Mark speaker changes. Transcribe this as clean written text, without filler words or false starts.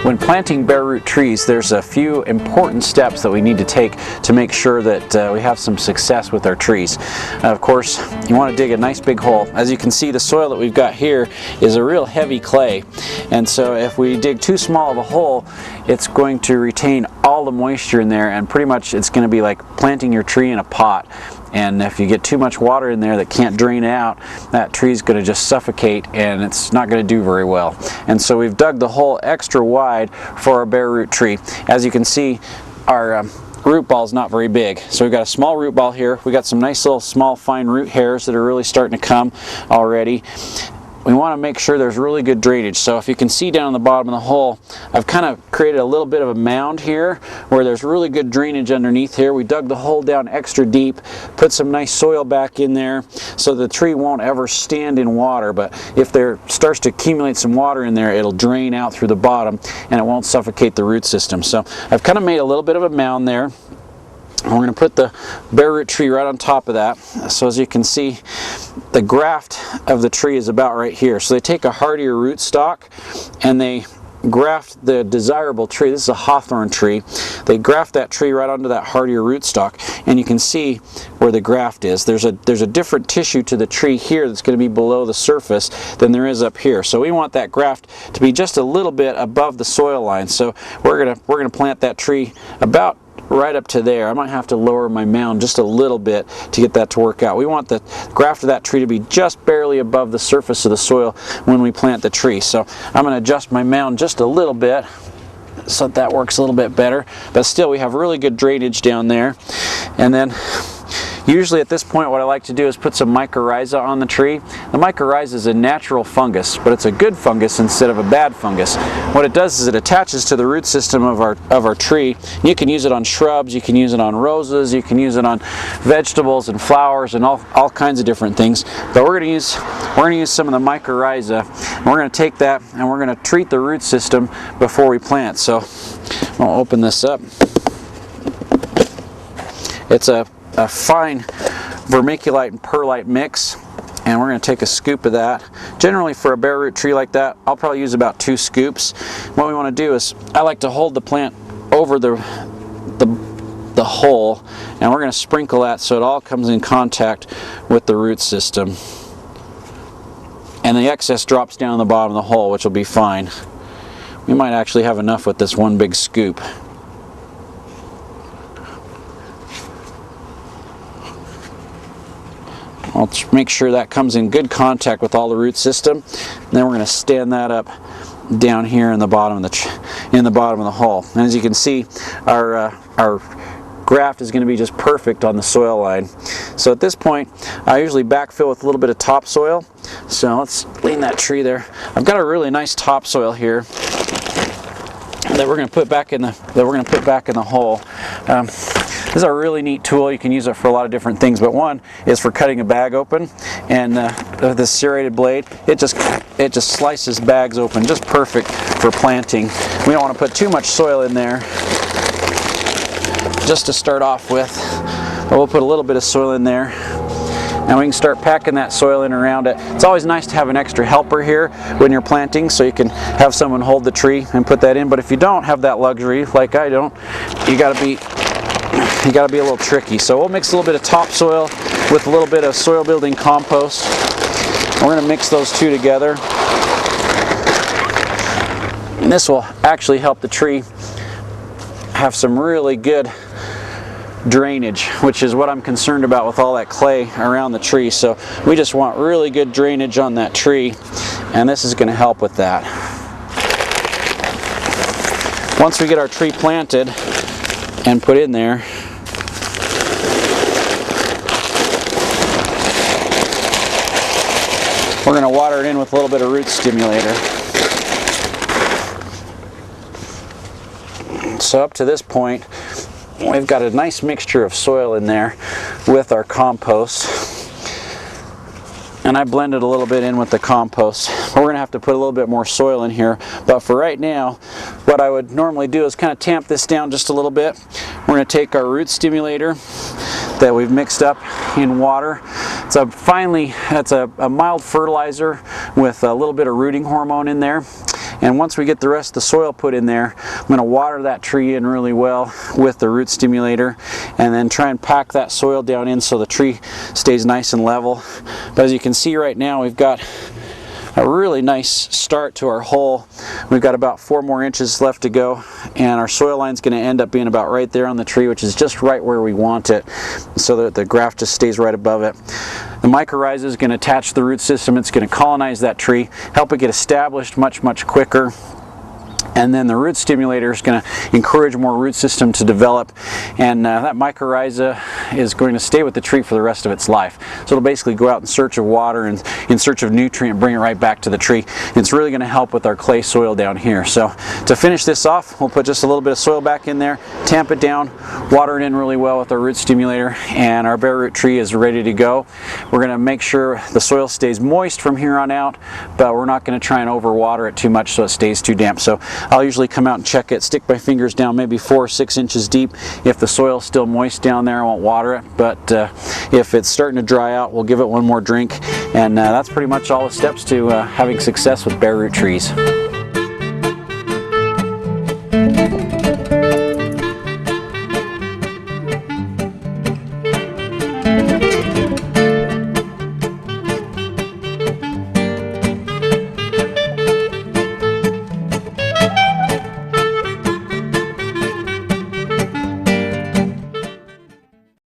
Speaker 1: When planting bare root trees, there's a few important steps that we need to take to make sure that we have some success with our trees. Of course, you want to dig a nice big hole. As you can see, the soil that we've got here is a real heavy clay, and so if we dig too small of a hole, it's going to retain all the moisture in there, and pretty much it's going to be like planting your tree in a pot. And if you get too much water in there that can't drain out, that tree's going to just suffocate and it's not going to do very well. And so we've dug the hole extra wide for our bare root tree. As you can see, our root ball is not very big. So we've got a small root ball here. We've got some nice little small fine root hairs that are really starting to come already. We want to make sure there's really good drainage. So if you can see down the bottom of the hole, I've kind of created a little bit of a mound here where there's really good drainage underneath here. We dug the hole down extra deep, put some nice soil back in there so the tree won't ever stand in water, but if there starts to accumulate some water in there, it'll drain out through the bottom and it won't suffocate the root system. So I've kind of made a little bit of a mound there. And we're going to put the bare root tree right on top of that. So as you can see, the graft of the tree is about right here. So they take a hardier root stock and they graft the desirable tree. This is a hawthorn tree. They graft that tree right onto that hardier rootstock, and you can see where the graft is. There's a different tissue to the tree here that's going to be below the surface than there is up here. So we want that graft to be just a little bit above the soil line. So we're gonna plant that tree about right up to there. I might have to lower my mound just a little bit to get that to work out. We want the graft of that tree to be just barely above the surface of the soil when we plant the tree. So I'm going to adjust my mound just a little bit so that works a little bit better. But still, we have really good drainage down there. And then usually at this point what I like to do is put some mycorrhiza on the tree. The mycorrhiza is a natural fungus, but it's a good fungus instead of a bad fungus. What it does is it attaches to the root system of our tree. You can use it on shrubs, you can use it on roses, you can use it on vegetables and flowers and all kinds of different things. But we're going to use some of the mycorrhiza, and we're going to take that and we're going to treat the root system before we plant. So I'll open this up. It's a fine vermiculite and perlite mix, and we're going to take a scoop of that. Generally for a bare root tree like that, I'll probably use about 2 scoops. What we want to do is I like to hold the plant over the hole, and we're going to sprinkle that so it all comes in contact with the root system, and the excess drops down the bottom of the hole, which will be fine. We might actually have enough with this one big scoop. I'll make sure that comes in good contact with all the root system, and then we're going to stand that up down here in the bottom of the hole. And as you can see, our graft is going to be just perfect on the soil line. So at this point, I usually backfill with a little bit of topsoil. So let's lean that tree there. I've got a really nice topsoil here that we're going to put back in the hole. This is a really neat tool. You can use it for a lot of different things, but one is for cutting a bag open, and this serrated blade, it just slices bags open, just perfect for planting. We don't want to put too much soil in there just to start off with, but we'll put a little bit of soil in there, and we can start packing that soil in around it. It's always nice to have an extra helper here when you're planting, so you can have someone hold the tree and put that in. But if you don't have that luxury, like I don't, you got to be a little tricky. So we'll mix a little bit of topsoil with a little bit of soil building compost. We're going to mix those two together, and this will actually help the tree have some really good drainage, which is what I'm concerned about with all that clay around the tree. So we just want really good drainage on that tree, and this is going to help with that. Once we get our tree planted and put in there, we're going to water it in with a little bit of root stimulator. So up to this point, we've got a nice mixture of soil in there with our compost, and I blended a little bit in with the compost. We're going to have to put a little bit more soil in here, but for right now, what I would normally do is kind of tamp this down just a little bit. We're going to take our root stimulator that we've mixed up in water. It's a mild fertilizer with a little bit of rooting hormone in there. And once we get the rest of the soil put in there, I'm going to water that tree in really well with the root stimulator, and then try and pack that soil down in so the tree stays nice and level. But as you can see right now, we've got a really nice start to our hole. We've got about 4 more inches left to go, and our soil line is going to end up being about right there on the tree, which is just right where we want it, so that the graft just stays right above it. The mycorrhiza is going to attach to the root system. It's going to colonize that tree, help it get established much quicker. And then the root stimulator is going to encourage more root system to develop, and that mycorrhiza is going to stay with the tree for the rest of its life. So it'll basically go out in search of water and in search of nutrient, bring it right back to the tree. It's really going to help with our clay soil down here. So to finish this off, we'll put just a little bit of soil back in there, tamp it down, water it in really well with our root stimulator, and our bare root tree is ready to go. We're going to make sure the soil stays moist from here on out, but we're not going to try and overwater it too much so it stays too damp. So I'll usually come out and check it, stick my fingers down maybe 4 or 6 inches deep. If the soil's still moist down there, I won't water it, but if it's starting to dry out, we'll give it one more drink, and that's pretty much all the steps to having success with bare root trees.